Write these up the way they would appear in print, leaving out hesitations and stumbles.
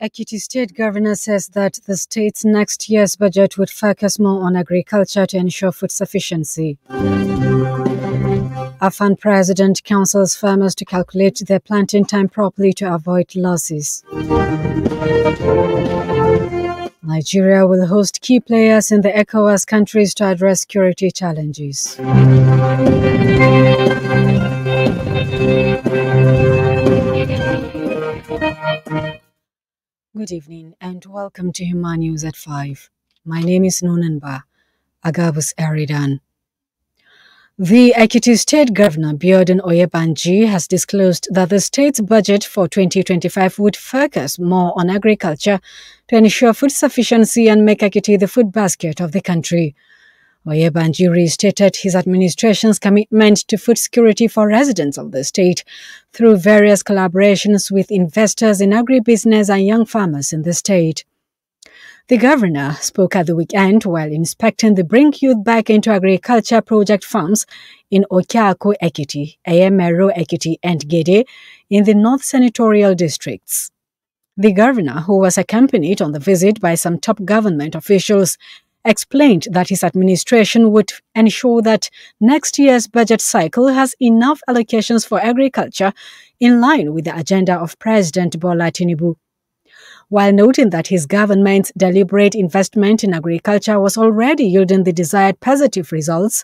Ekiti State Governor says that the state's next year's budget would focus more on agriculture to ensure food sufficiency. Afan President counsels farmers to calculate their planting time properly to avoid losses. Nigeria will host key players in the ECOWAS countries to address security challenges. Good evening and welcome to Himma News at 5. My name is Nunenba Agabus Eridan. The Ekiti State Governor Biodun Oyebanji has disclosed that the state's budget for 2025 would focus more on agriculture to ensure food sufficiency and make Ekiti the food basket of the country. Oyebanji restated his administration's commitment to food security for residents of the state through various collaborations with investors in agribusiness and young farmers in the state. The governor spoke at the weekend while inspecting the Bring Youth Back into Agriculture project farms in Okiako Ekiti, Eyemero Ekiti and Gede in the North Senatorial districts. The governor, who was accompanied on the visit by some top government officials, explained that his administration would ensure that next year's budget cycle has enough allocations for agriculture in line with the agenda of President Bola Tinubu. While noting that his government's deliberate investment in agriculture was already yielding the desired positive results,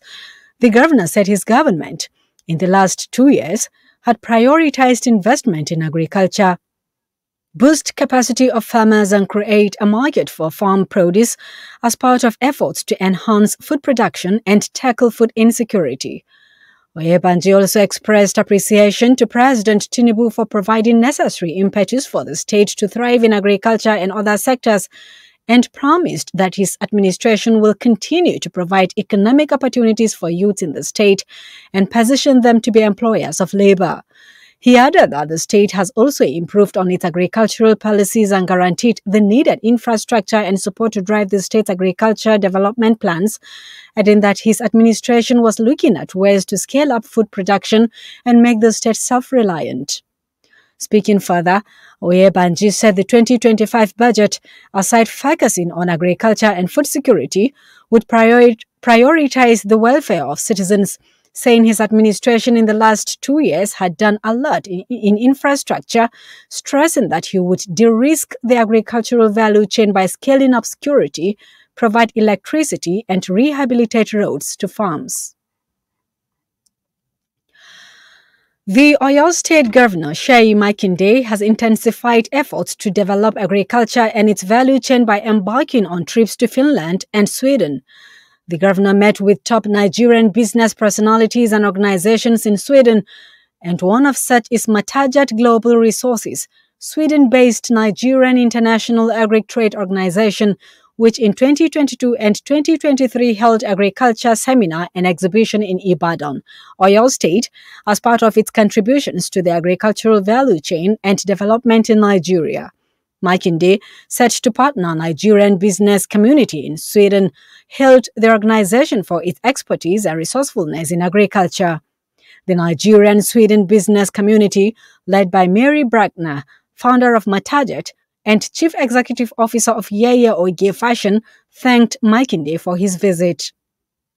the governor said his government, in the last 2 years, had prioritized investment in agriculture, boost capacity of farmers and create a market for farm produce as part of efforts to enhance food production and tackle food insecurity. Oyebanji also expressed appreciation to President Tinubu for providing necessary impetus for the state to thrive in agriculture and other sectors, and promised that his administration will continue to provide economic opportunities for youth in the state and position them to be employers of labor. He added that the state has also improved on its agricultural policies and guaranteed the needed infrastructure and support to drive the state's agriculture development plans, adding that his administration was looking at ways to scale up food production and make the state self-reliant. Speaking further, Oyebanji said the 2025 budget, aside focusing on agriculture and food security, would prioritize the welfare of citizens, saying his administration in the last 2 years had done a lot in infrastructure, stressing that he would de-risk the agricultural value chain by scaling up security, provide electricity, and rehabilitate roads to farms. The Oyo State Governor, Seyi Makinde, has intensified efforts to develop agriculture and its value chain by embarking on trips to Finland and Sweden. The governor met with top Nigerian business personalities and organizations in Sweden, and one of such is Matajat Global Resources, Sweden-based Nigerian International Agri-Trade Organization, which in 2022 and 2023 held agriculture seminar and exhibition in Ibadan, Oyo State, as part of its contributions to the agricultural value chain and development in Nigeria. Makinde, set to partner Nigerian business community in Sweden, hailed the organization for its expertise and resourcefulness in agriculture. The Nigerian-Sweden business community, led by Mary Brackner, founder of Matajet and chief executive officer of Yeye Oge Fashion, thanked Makinde for his visit.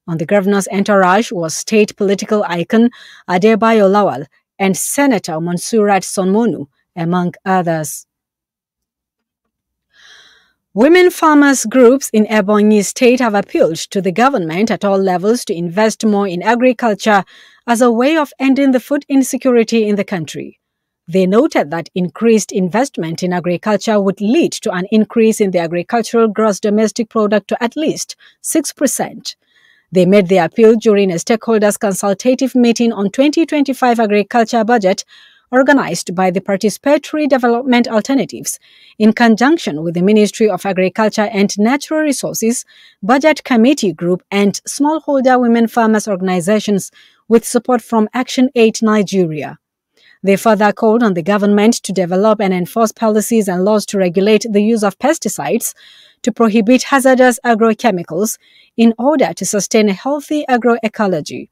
On the governor's entourage was state political icon Adebayo Lawal, and Senator Monsurat Sonmonu, among others. Women farmers groups in Ebonyi State have appealed to the government at all levels to invest more in agriculture as a way of ending the food insecurity in the country. They noted that increased investment in agriculture would lead to an increase in the agricultural gross domestic product to at least 6%. They made the appeal during a stakeholders consultative meeting on 2025 agriculture budget organized by the Participatory Development Alternatives in conjunction with the Ministry of Agriculture and Natural Resources, Budget Committee Group and smallholder women farmers organizations with support from Action Aid Nigeria. They further called on the government to develop and enforce policies and laws to regulate the use of pesticides, to prohibit hazardous agrochemicals in order to sustain a healthy agroecology.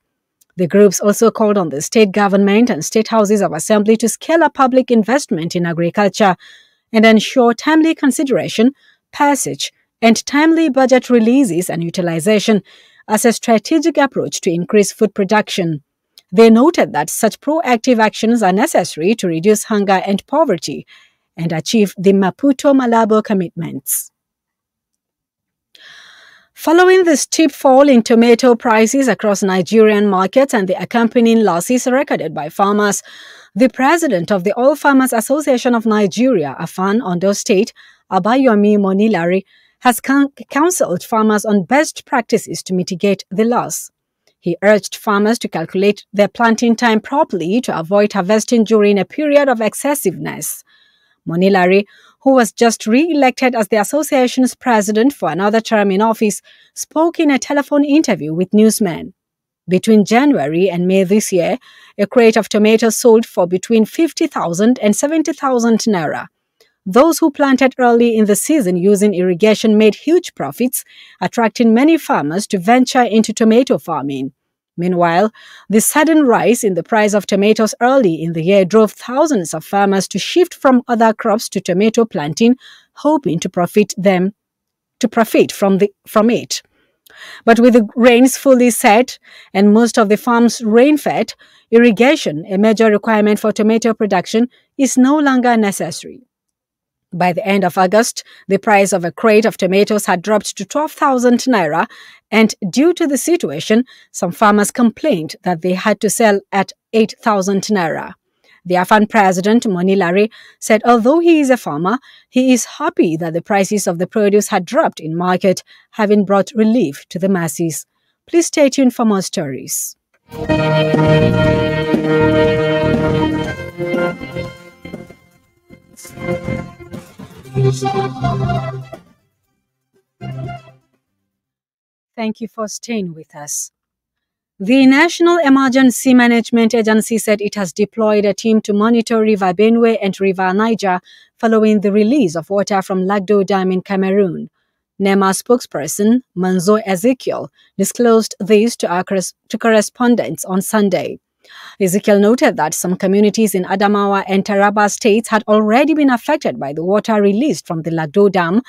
The groups also called on the state government and state houses of assembly to scale up public investment in agriculture and ensure timely consideration, passage, and timely budget releases and utilization as a strategic approach to increase food production. They noted that such proactive actions are necessary to reduce hunger and poverty and achieve the Maputo Malabo commitments. Following the steep fall in tomato prices across Nigerian markets and the accompanying losses recorded by farmers, the president of the All Farmers Association of Nigeria, AFAN, Ondo State, Abayomi Monilari, has counseled farmers on best practices to mitigate the loss. He urged farmers to calculate their planting time properly to avoid harvesting during a period of excessiveness. Monilari, who was just re-elected as the association's president for another term in office, spoke in a telephone interview with newsmen. Between January and May this year, a crate of tomatoes sold for between 50,000 and 70,000 naira. Those who planted early in the season using irrigation made huge profits, attracting many farmers to venture into tomato farming. Meanwhile, the sudden rise in the price of tomatoes early in the year drove thousands of farmers to shift from other crops to tomato planting, hoping to profit from it. But with the rains fully set and most of the farms rain-fed, irrigation, a major requirement for tomato production, is no longer necessary. By the end of August, the price of a crate of tomatoes had dropped to 12,000 naira, and due to the situation, some farmers complained that they had to sell at 8,000 naira. The AFAN president, Monilari, said although he is a farmer, he is happy that the prices of the produce had dropped in market, having brought relief to the masses. Please stay tuned for more stories. Thank you for staying with us. The National Emergency Management Agency said it has deployed a team to monitor River Benue and River Niger following the release of water from Lagdo Dam in Cameroon. NEMA spokesperson Manzo Ezekiel disclosed this to correspondents on Sunday. Ezekiel noted that some communities in Adamawa and Taraba states had already been affected by the water released from the Lagdo Dam,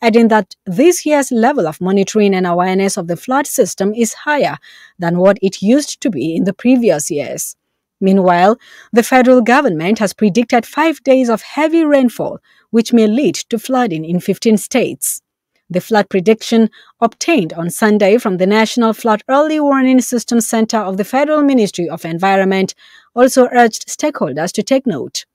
adding that this year's level of monitoring and awareness of the flood system is higher than what it used to be in the previous years. Meanwhile, the federal government has predicted 5 days of heavy rainfall, which may lead to flooding in 15 states. The flood prediction obtained on Sunday from the National Flood Early Warning System Center of the Federal Ministry of Environment also urged stakeholders to take note.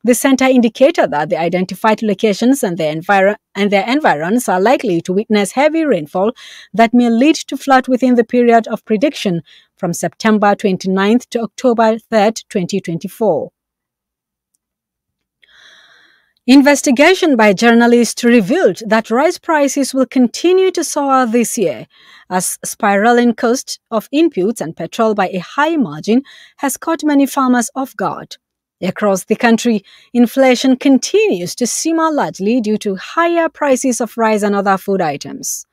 The center indicated that the identified locations and their environs are likely to witness heavy rainfall that may lead to flood within the period of prediction from September 29th to October 3rd, 2024. Investigation by journalists revealed that rice prices will continue to soar this year as spiraling cost of inputs and petrol by a high margin has caught many farmers off guard. Across the country, inflation continues to simmer largely due to higher prices of rice and other food items.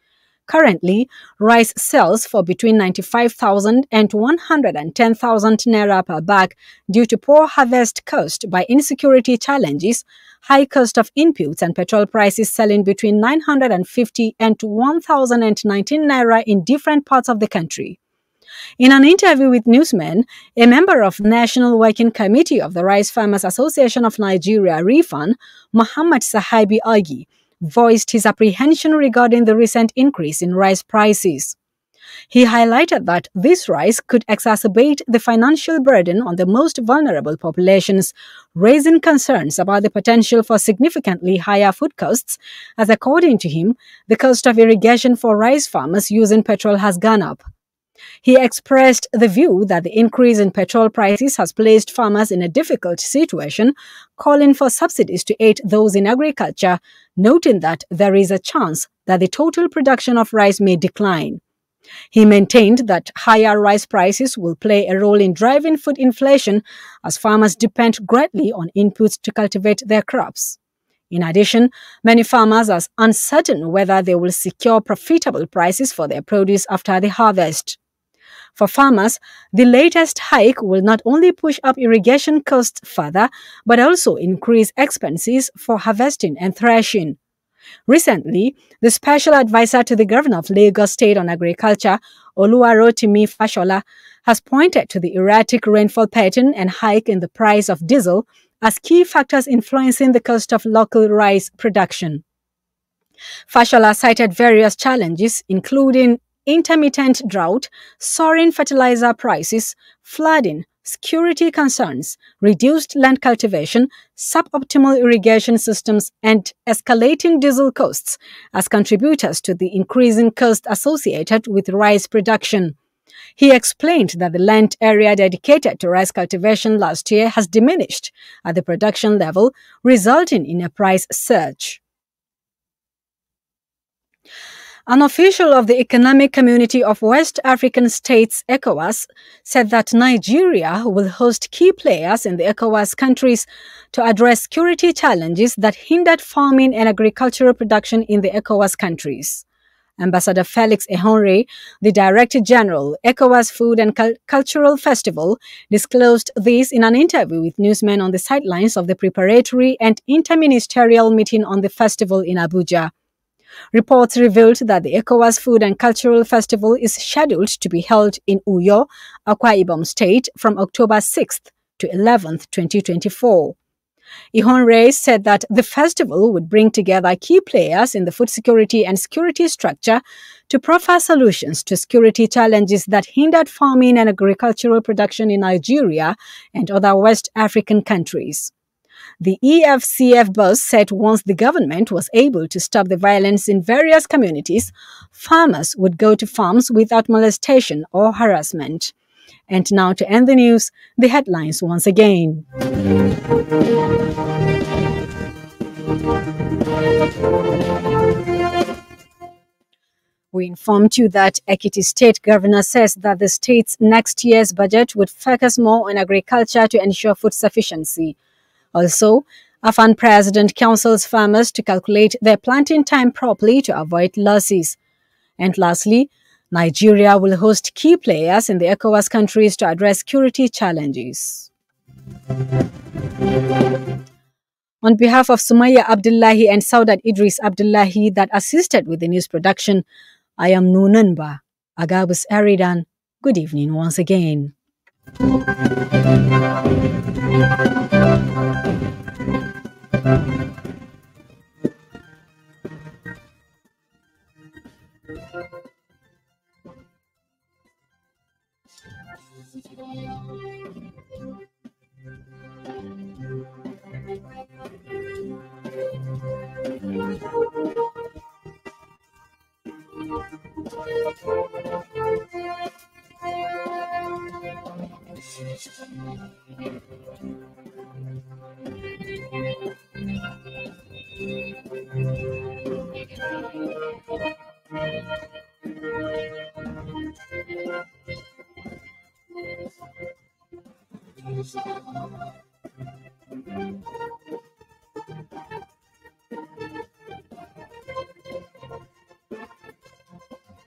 Currently, rice sells for between 95,000 and 110,000 naira per bag due to poor harvest caused by insecurity challenges, high cost of inputs and petrol prices selling between 950 and 1,019 naira in different parts of the country. In an interview with newsmen, a member of National Working Committee of the Rice Farmers Association of Nigeria, RIFAN, Muhammad Sahabi Agi, voiced his apprehension regarding the recent increase in rice prices. He highlighted that this rise could exacerbate the financial burden on the most vulnerable populations, raising concerns about the potential for significantly higher food costs, as according to him, the cost of irrigation for rice farmers using petrol has gone up. He expressed the view that the increase in petrol prices has placed farmers in a difficult situation, calling for subsidies to aid those in agriculture, noting that there is a chance that the total production of rice may decline. He maintained that higher rice prices will play a role in driving food inflation as farmers depend greatly on inputs to cultivate their crops. In addition, many farmers are uncertain whether they will secure profitable prices for their produce after the harvest. For farmers, the latest hike will not only push up irrigation costs further, but also increase expenses for harvesting and threshing. Recently, the special advisor to the governor of Lagos State on Agriculture, Oluwarotimi Fashola, has pointed to the erratic rainfall pattern and hike in the price of diesel as key factors influencing the cost of local rice production. Fashola cited various challenges, including intermittent drought, soaring fertilizer prices, flooding, security concerns, reduced land cultivation, suboptimal irrigation systems, and escalating diesel costs as contributors to the increasing cost associated with rice production. He explained that the land area dedicated to rice cultivation last year has diminished at the production level, resulting in a price surge. An official of the Economic Community of West African States, ECOWAS, said that Nigeria will host key players in the ECOWAS countries to address security challenges that hindered farming and agricultural production in the ECOWAS countries. Ambassador Felix Ehonre, the Director General, ECOWAS Food and Cultural Festival, disclosed this in an interview with newsmen on the sidelines of the preparatory and interministerial meeting on the festival in Abuja. Reports revealed that the ECOWAS Food and Cultural Festival is scheduled to be held in Uyo, Akwa Ibom State from October 6th to 11th, 2024. Ihonre said that the festival would bring together key players in the food security and security structure to proffer solutions to security challenges that hindered farming and agricultural production in Nigeria and other West African countries. The EFCF boss said once the government was able to stop the violence in various communities, farmers would go to farms without molestation or harassment. And now to end the news, the headlines once again. We informed you that Ekiti State Governor says that the state's next year's budget would focus more on agriculture to ensure food sufficiency. Also, Afan President counsels farmers to calculate their planting time properly to avoid losses. And lastly, Nigeria will host key players in the ECOWAS countries to address security challenges. On behalf of Sumaya Abdullahi and Saudat Idris Abdullahi that assisted with the news production, I am Nunenba Agabus Eridan. Good evening once again.